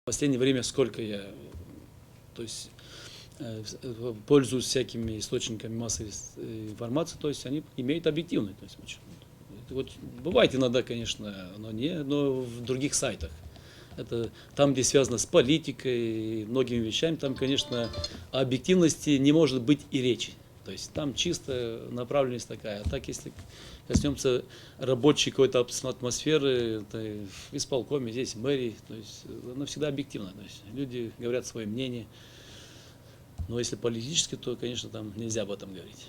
В последнее время сколько я то есть, пользуюсь всякими источниками массовой информации, то есть они имеют объективность. То есть, вот, бывает иногда, конечно, но в других сайтах. Это там, где связано с политикой и многими вещами, там, конечно, о объективности не может быть и речи. То есть там чисто направленность такая. А так, если коснемся рабочей какой-то атмосферы, в исполкоме, здесь в мэрии, то есть она всегда объективна. То есть люди говорят свое мнение. Но если политически, то, конечно, там нельзя об этом говорить.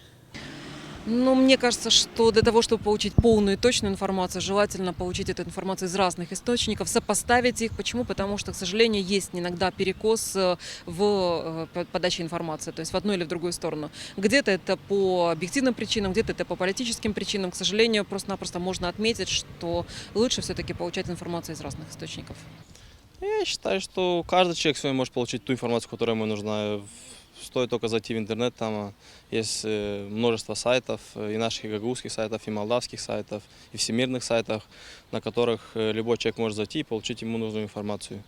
Ну, мне кажется, что для того, чтобы получить полную и точную информацию, желательно получить эту информацию из разных источников, сопоставить их. Почему? Потому что, к сожалению, есть иногда перекос в подаче информации, то есть в одну или в другую сторону. Где-то это по объективным причинам, где-то это по политическим причинам. К сожалению, просто-напросто можно отметить, что лучше все-таки получать информацию из разных источников. Я считаю, что каждый человек свой может получить ту информацию, которая ему нужна. Стоит только зайти в интернет, там есть множество сайтов, и наших, и гагаузских сайтов, и молдавских сайтов, и всемирных сайтов, на которых любой человек может зайти и получить ему нужную информацию.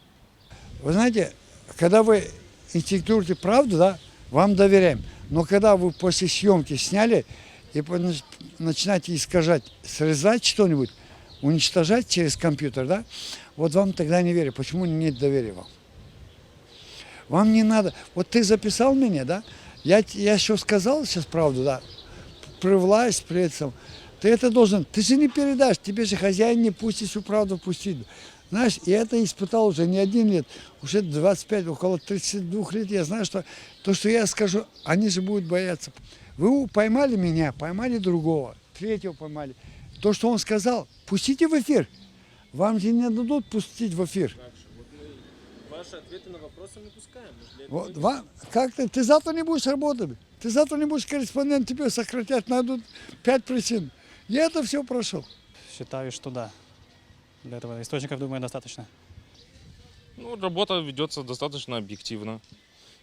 Вы знаете, когда вы инструктируете правду, да, вам доверяем. Но когда вы после съемки сняли и начинаете искажать, срезать что-нибудь, уничтожать через компьютер, да, вот вам тогда не верю. Почему нет доверия вам? Вам не надо. Вот ты записал меня, да? Я еще сказал сейчас правду, да? При власть, при этом. Ты это должен. Ты же не передашь. Тебе же хозяин не пустит всю правду пустить. Знаешь, и это испытал уже не 1 лет, уже 25, около 32 лет. Я знаю, что то, что я скажу, они же будут бояться. Вы поймали меня, поймали другого, третьего поймали. То, что он сказал, пустите в эфир. Вам же не дадут пустить в эфир. Ваши ответы на вопросы мы пускаем. Вот, как ты завтра не будешь работать, ты завтра не будешь корреспондент, тебе сократят, найдут 5 причин. Я это все прошел. Считаю, что да. Для этого источников, думаю, достаточно. Ну, работа ведется достаточно объективно.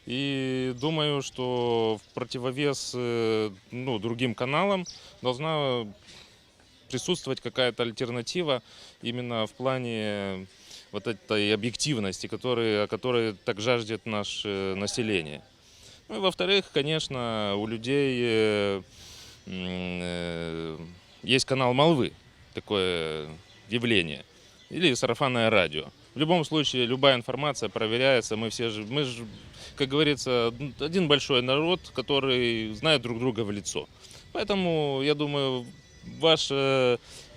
И думаю, что в противовес другим каналам должна присутствовать какая-то альтернатива именно в плане вот этой объективности, о которой так жаждет наше население. Ну и во-вторых, конечно, у людей есть канал молвы, такое явление, или сарафанное радио. В любом случае, любая информация проверяется, мы же, как говорится, один большой народ, который знает друг друга в лицо. Поэтому, я думаю, ваш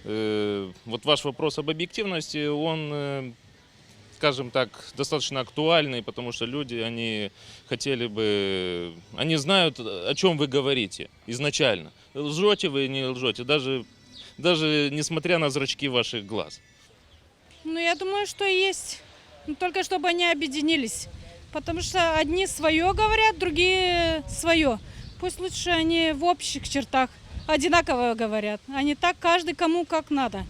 вопрос об объективности, он, скажем так, достаточно актуальный, потому что люди, они знают, о чем вы говорите изначально. Лжете вы, не лжете, даже несмотря на зрачки ваших глаз. Ну, я думаю, что есть. Но только чтобы они объединились. Потому что одни свое говорят, другие свое. Пусть лучше они в общих чертах одинаково говорят, а не так каждый кому как надо.